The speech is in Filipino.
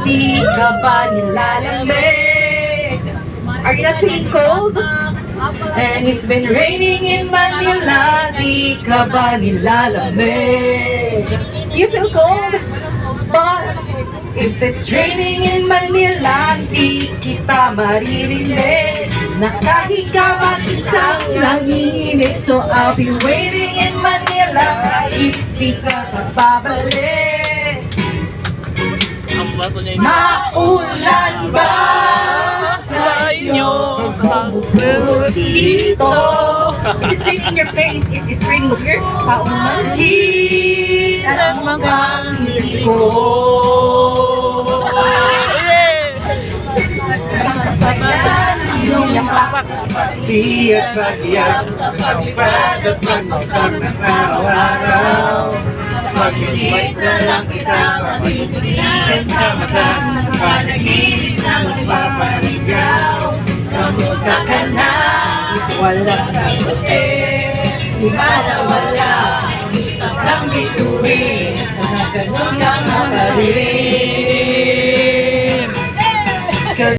di ka ba nilalamig? Are you not feeling cold? And it's been raining in Manila, di ka ba nilalamig? You feel cold? But if it's raining in Manila, di kita maririnig. Nakahiga mag-isang nanginginig. So I'll be waiting in Manila, if di ka babalik. Maulan ba sa inyo? Bumubuhos dito. Is it raining in your face? If it's raining here, paumanhin at mga hindi ko. Sasabayan ang iyong yapak sa pagdi at pag-iyak, sa paglipad at pagbagsag ng araw-araw. Pag-ibig na lang kita, pag-ibigin sa mata, panaginip na magpapaligaw. Kamusta ka na? Wala sagutin, di ba na wala? Kitang bituin, sana ganun ka pa rin.